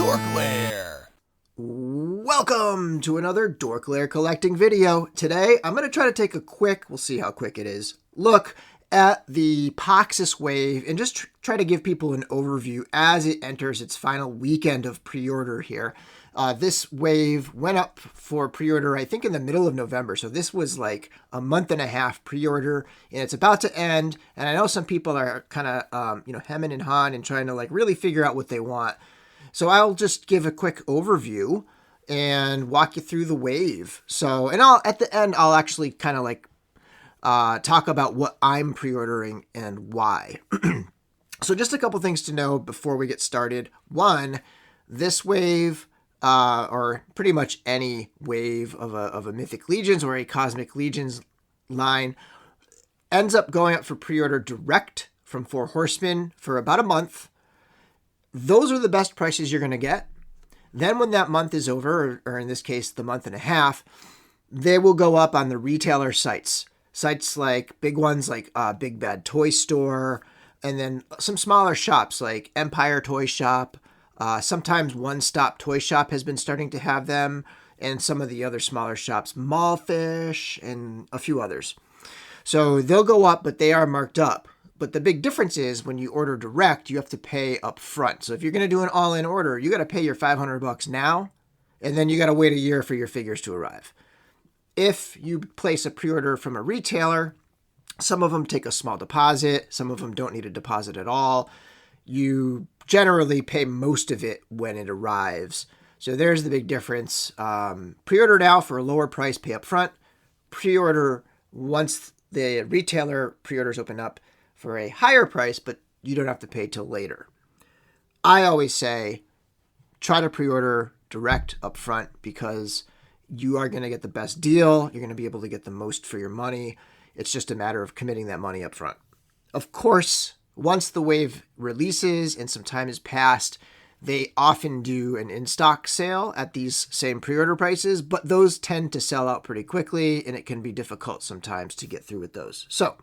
DorkLair. Welcome to another DorkLair collecting video. Today, I'm going to try to take a quick, we'll see how quick it is, look at the Poxxus wave and just try to give people an overview as it enters its final weekend of pre-order here. This wave went up for pre-order, I think, in the middle of November. So this was like a month and a half pre-order, and it's about to end. And I know some people are kind of, hemming and hawing and trying to like really figure out what they want. So I'll just give a quick overview and walk you through the wave. So, and at the end, I'll actually kind of like talk about what I'm pre-ordering and why. So just a couple things to know before we get started. One, this wave, or pretty much any wave of a Mythic Legions or a Cosmic Legions line, ends up going up for pre-order direct from Four Horsemen for about a month. Those are the best prices you're going to get. Then when that month is over, or in this case, the month and a half, they will go up on the retailer sites. Sites like big ones like Big Bad Toy Store, and then some smaller shops like Empire Toy Shop. Sometimes One Stop Toy Shop has been starting to have them, and some of the other smaller shops, Mallfish, and a few others. So they'll go up, but they are marked up. But the big difference is when you order direct, you have to pay up front. So if you're going to do an all-in order, you got to pay your $500 now, and then you got to wait a year for your figures to arrive. If you place a pre-order from a retailer, some of them take a small deposit, some of them don't need a deposit at all. You generally pay most of it when it arrives. So there's the big difference. Pre-order now for a lower price, pay up front. Pre-order once the retailer pre-orders open up for a higher price, but you don't have to pay till later. I always say, try to pre-order direct up front because you are going to get the best deal. You're going to be able to get the most for your money. It's just a matter of committing that money up front. Of course, once the wave releases and some time has passed, they often do an in-stock sale at these same pre-order prices, but those tend to sell out pretty quickly, and it can be difficult sometimes to get through with those. So,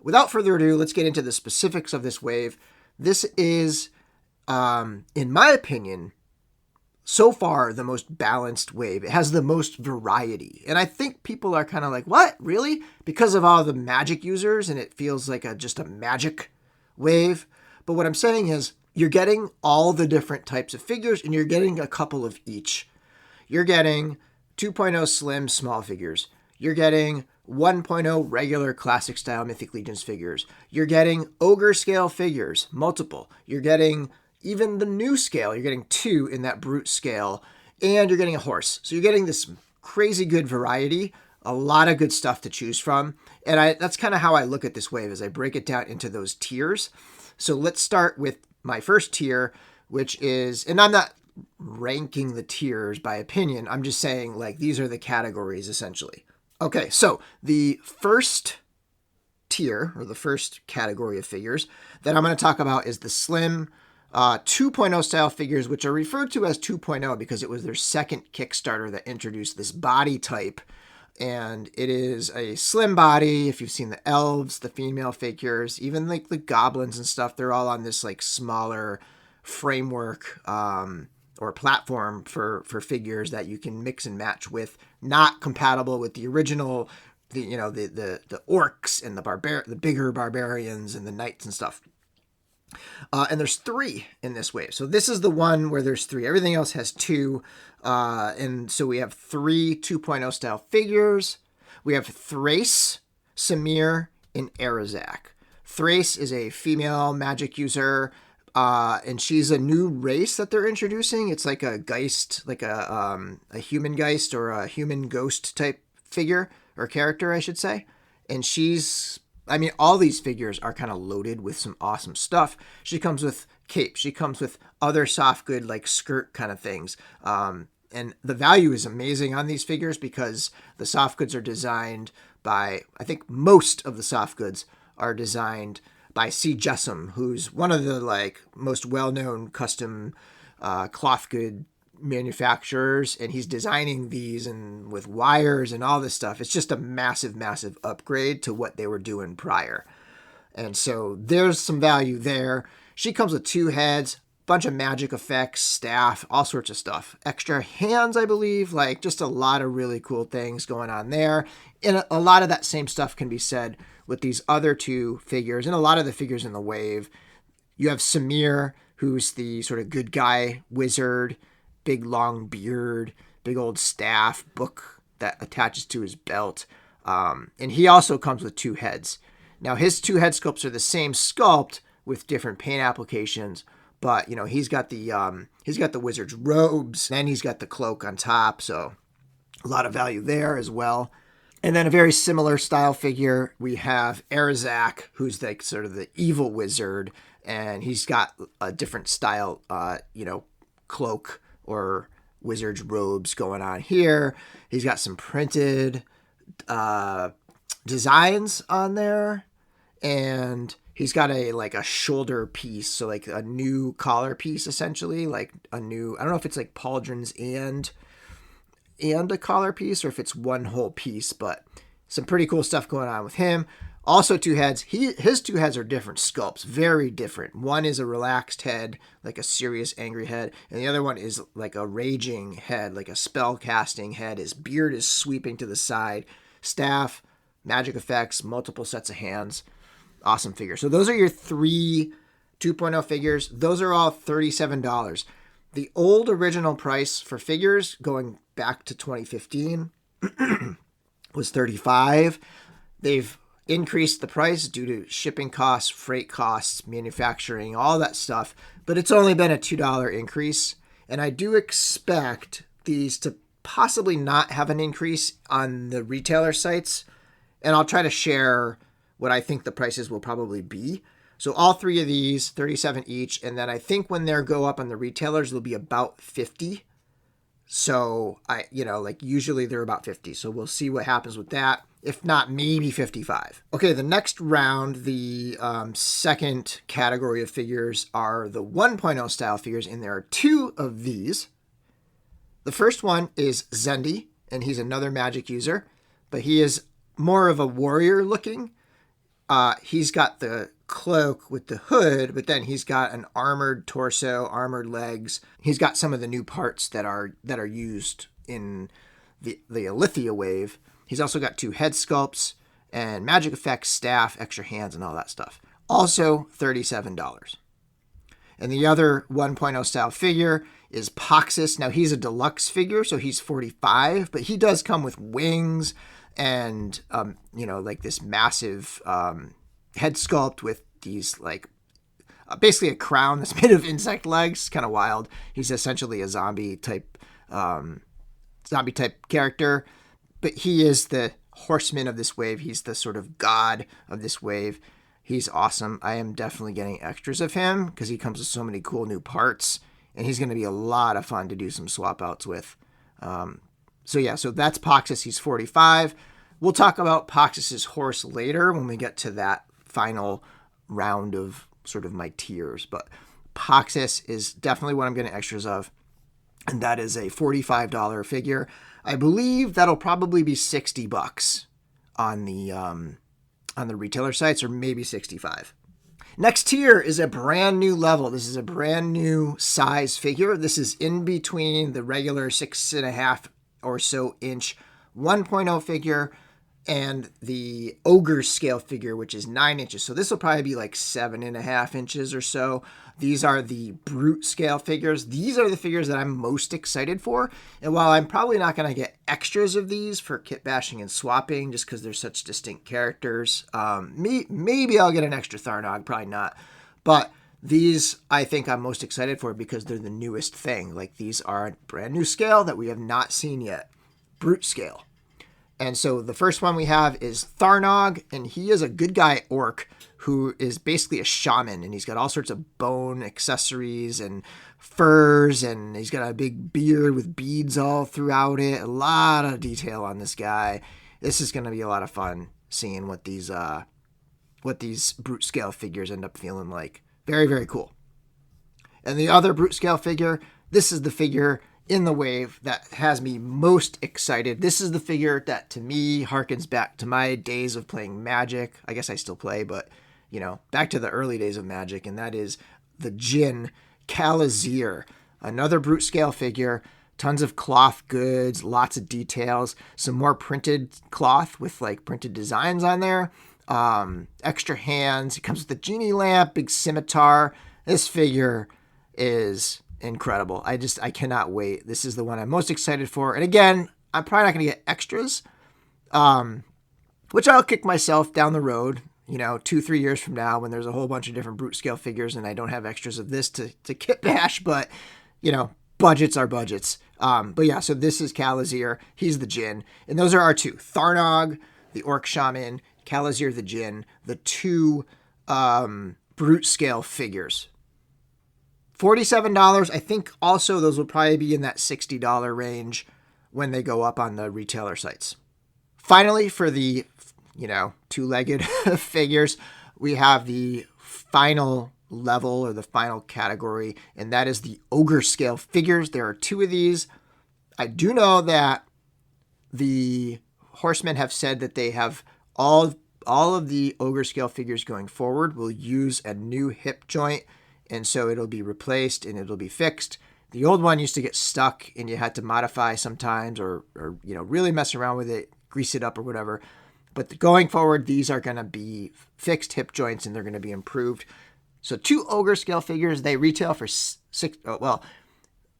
without further ado, let's get into the specifics of this wave. This is, in my opinion, so far the most balanced wave. It has the most variety. And I think people are kind of like, what? Really? Because of all the magic users, and it feels like just a magic wave. But what I'm saying is you're getting all the different types of figures, and you're getting a couple of each. You're getting 2.0 slim small figures. You're getting 1.0 regular classic style Mythic Legions figures. You're getting Ogre scale figures, multiple. You're getting even the new scale. You're getting 2 in that brute scale, and you're getting a horse. So you're getting this crazy good variety, a lot of good stuff to choose from. And that's kind of how I look at this wave, as I break it down into those tiers. So let's start with my first tier, which is, and I'm not ranking the tiers by opinion. I'm just saying like these are the categories essentially. Okay, so the first tier, or the first category of figures that I'm going to talk about is the slim 2.0 style figures, which are referred to as 2.0 because it was their second Kickstarter that introduced this body type. And it is a slim body. If you've seen the elves, the female figures, even like the goblins and stuff, they're all on this like smaller framework or platform for figures that you can mix and match with, not compatible with the original, the orcs and the bigger barbarians and the knights and stuff. And there's 3 in this wave. So this is the one where there's 3. Everything else has 2. And so we have 3 2.0 style figures. We have Thrace, Samir, and Arazak. Thrace is a female magic user. And she's a new race that they're introducing. It's like a Geist, like a human Geist or a human ghost type figure or character, I should say. And all these figures are kind of loaded with some awesome stuff. She comes with cape. She comes with other soft good like skirt kind of things. And the value is amazing on these figures because the soft goods are designed by, I think most of the soft goods are designed by C. Jessam, who's one of the like most well-known custom cloth good manufacturers, and he's designing these and with wires and all this stuff. It's just a massive, massive upgrade to what they were doing prior. And so there's some value there. She comes with 2 heads, bunch of magic effects, staff, all sorts of stuff. Extra hands, I believe, like just a lot of really cool things going on there. And a lot of that same stuff can be said with these other two figures and a lot of the figures in the wave. You have Samir, who's the sort of good guy wizard, big long beard, big old staff, book that attaches to his belt. And he also comes with two heads. Now, his two head sculpts are the same sculpt with different paint applications, but, you know, he's got the wizard's robes, and he's got the cloak on top, so a lot of value there as well. And then a very similar style figure, we have Erzak, who's like sort of the evil wizard, and he's got a different style, cloak or wizard's robes going on here. He's got some printed designs on there, and he's got a shoulder piece, so like a new collar piece, essentially, like a new, I don't know if it's like pauldrons and a collar piece or if it's one whole piece, but some pretty cool stuff going on with him. Also two heads. His two heads are different sculpts, very different. One is a relaxed head, like a serious angry head, and the other one is like a raging head, like a spell casting head. His beard is sweeping to the side. Staff, magic effects, multiple sets of hands. Awesome figure. So those are your three 2.0 figures. Those are all $37. The old original price for figures going back to 2015 was $35. They've increased the price due to shipping costs, freight costs, manufacturing, all that stuff, but it's only been a $2 increase. And I do expect these to possibly not have an increase on the retailer sites. And I'll try to share what I think the prices will probably be. So all three of these, $37 each. And then I think when they go up on the retailers, they'll be about $50. So usually they're about $50. So we'll see what happens with that. If not, maybe $55. Okay, the next round, the second category of figures are the 1.0 style figures. And there are two of these. The first one is Zendi, and he's another magic user, but he is more of a warrior looking. He's got the cloak with the hood, but then he's got an armored torso, armored legs. He's got some of the new parts that are used in the Alithia wave. He's also got two head sculpts and magic effects, staff, extra hands, and all that stuff. Also $37. And the other 1.0 style figure is Poxxus. Now he's a deluxe figure, so he's $45, but he does come with wings and like this massive head sculpt with these basically a crown that's made of insect legs. Kind of wild. He's essentially a zombie type character, but he is the horseman of this wave. He's the sort of god of this wave. He's awesome. I am definitely getting extras of him because he comes with so many cool new parts, and he's going to be a lot of fun to do some swap outs with. So that's Poxxus. He's $45. We'll talk about Poxxus's horse later when we get to that final round of sort of my tiers. But Poxxus is definitely what I'm getting extras of, and that is a $45 figure. I believe that'll probably be $60 on the retailer sites, or maybe $65. Next tier is a brand new level. This is a brand new size figure. This is in between the regular 6.5 or so inch 1.0 figure and the Ogre scale figure, which is 9 inches. So this will probably be like 7.5 inches or so. These are the brute scale figures. These are the figures that I'm most excited for. And while I'm probably not going to get extras of these for kit bashing and swapping, just because they're such distinct characters, maybe I'll get an extra Tharnog, probably not. But these I think I'm most excited for because they're the newest thing. Like, these are a brand new scale that we have not seen yet. Brute scale. And so the first one we have is Tharnog, and he is a good guy orc who is basically a shaman, and he's got all sorts of bone accessories and furs, and he's got a big beard with beads all throughout it. A lot of detail on this guy. This is going to be a lot of fun seeing what these brute scale figures end up feeling like. Very, very cool. And the other brute scale figure, this is the figure in the wave that has me most excited. This is the figure that to me harkens back to my days of playing Magic. I guess I still play, but back to the early days of Magic, and that is the Jinn Calazir, another brute scale figure. Tons of cloth goods, lots of details, some more printed cloth with like printed designs on there. Extra hands. It comes with a genie lamp, big scimitar. This figure is incredible. I cannot wait. This is the one I'm most excited for. And again, I'm probably not going to get extras, which I'll kick myself down the road, 2-3 years from now when there's a whole bunch of different brute scale figures and I don't have extras of this to kit bash, but, budgets are budgets. But yeah, so this is Calazir. He's the Djinn. And those are our two. Tharnog, the Orc Shaman, Calazir the Djinn, the two brute scale figures. $47. I think also those will probably be in that $60 range when they go up on the retailer sites. Finally, for the, two-legged figures, we have the final level or the final category, and that is the Ogre scale figures. There are two of these. I do know that the Horsemen have said that they have all of the Ogre scale figures going forward will use a new hip joint, and so it'll be replaced and it'll be fixed. The old one used to get stuck and you had to modify sometimes or really mess around with it, grease it up or whatever. But going forward, these are going to be fixed hip joints and they're going to be improved. So two Ogre scale figures, they retail for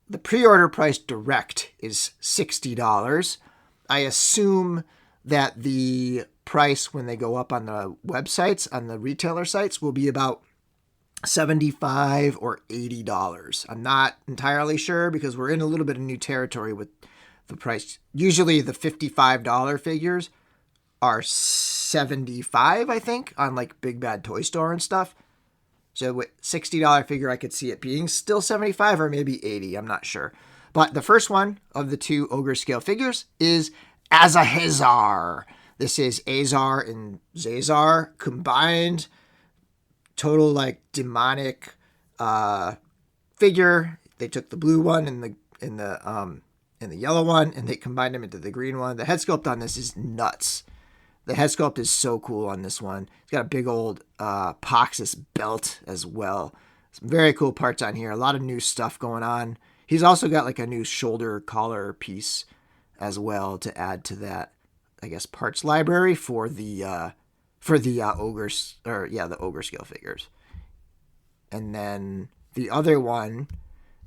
the pre-order price direct is $60. I assume that the price when they go up on the websites, on the retailer sites, will be about $75 or $80. I'm not entirely sure because we're in a little bit of new territory with the price. Usually the $55 figures are $75, I think, on like Big Bad Toy Store and stuff. So with $60 figure, I could see it being still $75 or maybe $80. I'm not sure. But the first one of the two Ogre scale figures is Azahazar. This is Azar and Zazar combined. Total like demonic figure. They took the blue one and the yellow one and they combined them into the green one. The head sculpt on this is nuts. The head sculpt is so cool on this one. It's got a big old Poxxus belt as well. Some very cool parts on here. A lot of new stuff going on. He's also got like a new shoulder collar piece as well to add to that, I guess, parts library for the ogres, or yeah, the Ogre scale figures. And then the other one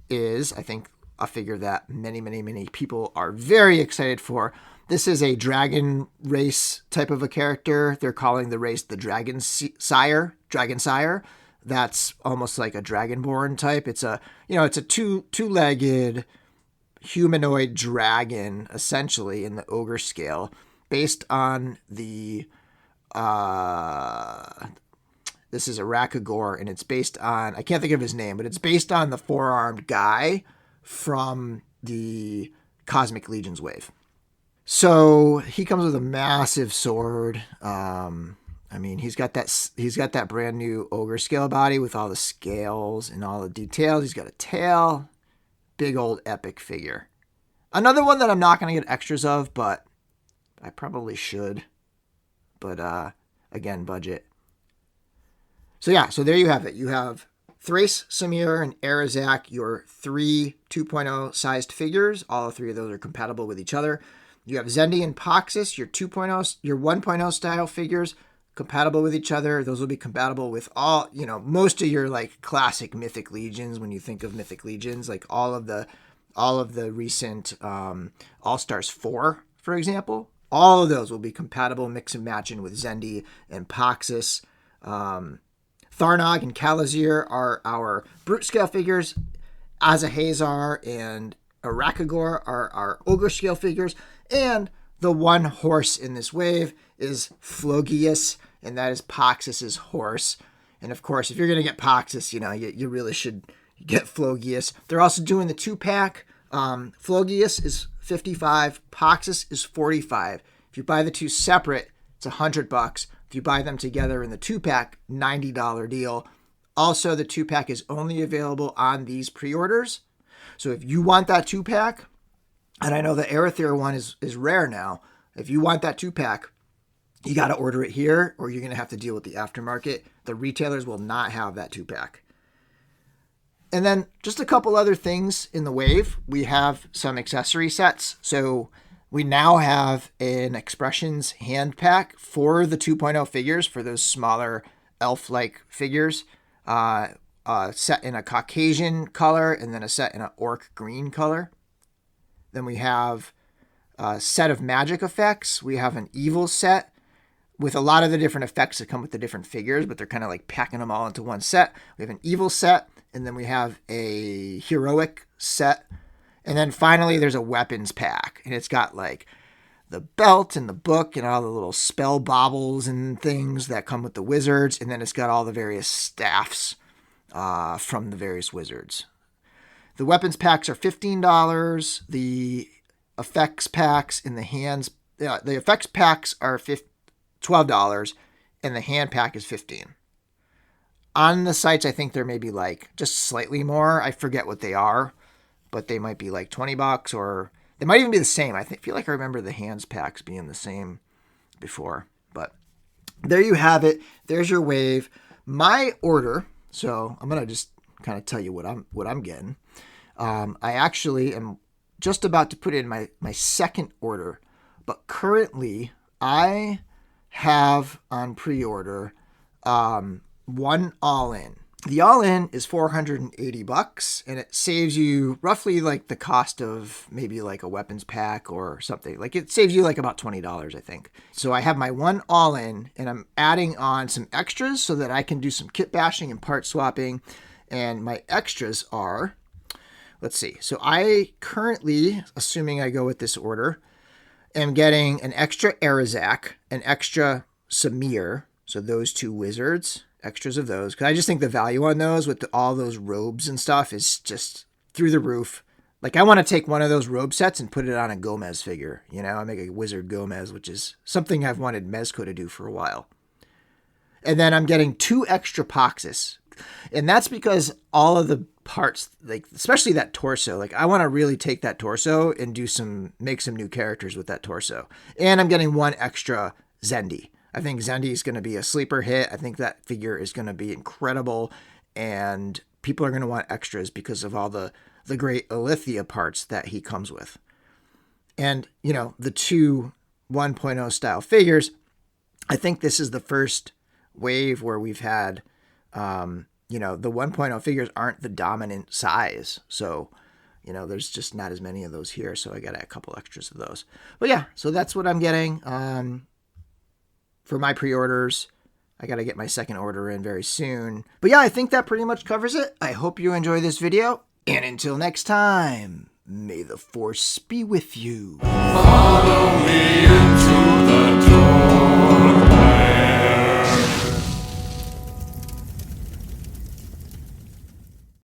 is, I think, a figure that many, many, many people are very excited for. This is a dragon race type of a character. They're calling the race the Dragon Sire. That's almost like a Dragonborn type. It's a two-legged humanoid dragon, essentially, in the Ogre scale, based on the this is a Rakagor, and it's based on, I can't think of his name, but it's based on the four-armed guy from the Cosmic Legions wave. So he comes with a massive sword. He's got that brand new Ogre scale body with all the scales and all the details. He's got a tail, big old epic figure. Another one that I'm not going to get extras of, but I probably should. But again, budget. So yeah, so there you have it. You have Thrace, Samir, and Arazak, your three 2.0 sized figures. All three of those are compatible with each other. You have Zendi and Poxxus, your 1.0 style figures, compatible with each other. Those will be compatible with all, most of your like classic Mythic Legions. When you think of Mythic Legions, like all of the recent All-Stars 4, for example, all of those will be compatible, mix and matching with Zendi and Poxxus. Tharnog and Calazir are our brute scale figures. Azahazar and Rakagor are our Ogre scale figures. And the one horse in this wave is Flogius, and that is Poxxus's horse. And of course, if you're going to get Poxxus, you really should get Flogius. They're also doing the 2-pack. Flogius is $55, Poxxus is $45. If you buy the two separate, it's $100. If you buy them together in the 2-pack, $90 deal. Also, the 2-pack is only available on these pre-orders. So if you want that 2-pack, and I know the Aether one is rare now. If you want that 2-pack, you got to order it here, or you're going to have to deal with the aftermarket. The retailers will not have that 2-pack. And then just a couple other things in the wave. We have some accessory sets. So we now have an Expressions hand pack for the 2.0 figures, for those smaller elf-like figures. Set in a Caucasian color, and then a set in an orc green color. Then we have a set of magic effects. We have an evil set with a lot of the different effects that come with the different figures, but they're kind of like packing them all into one set. We have an evil set, and then we have a heroic set. And then finally, there's a weapons pack, and it's got like the belt and the book and all the little spell baubles and things that come with the wizards. And then it's got all the various staffs from the various wizards. The weapons packs are $15. The effects packs in the hands, the effects packs are $12, and the hand pack is $15. On the sites, I think there may be like just slightly more. I forget what they are, but they might be like $20, or they might even be the same. I feel like I remember the hands packs being the same before. But there you have it. There's your wave. My order. So I'm gonna just kind of tell you what I'm getting. I actually am just about to put in my second order, but currently I have on pre-order one all-in. The all-in is $480, and it saves you roughly like the cost of maybe like a weapons pack or something. Like it saves you like about $20, I think. So I have my one all-in, and I'm adding on some extras so that I can do some kit bashing and part swapping. And my extras are, let's see. So I currently, assuming I go with this order, am getting an extra Arazak, an extra Samir. So those two wizards. Extras of those, because I just think the value on those with all those robes and stuff is just through the roof. Like I want to take one of those robe sets and put it on a Gomez figure. You know, I make a wizard Gomez, which is something I've wanted Mezco to do for a while. And then I'm getting 2 extra Poxxus, and that's because all of the parts, like especially that torso, like I want to really take that torso and make some new characters with that torso. And I'm getting 1 extra Zendi. I think Zendi is going to be a sleeper hit. I think that figure is going to be incredible, and people are going to want extras because of all the great Alithia parts that he comes with. And, you know, the 2 1.0 style figures, I think this is the first wave where we've had, you know, the 1.0 figures aren't the dominant size. So, you know, there's just not as many of those here. So I got a couple extras of those. But yeah, so that's what I'm getting. For my pre-orders. I got to get my second order in very soon. But yeah, I think that pretty much covers it. I hope you enjoy this video. And until next time, may the force be with you. Follow me into the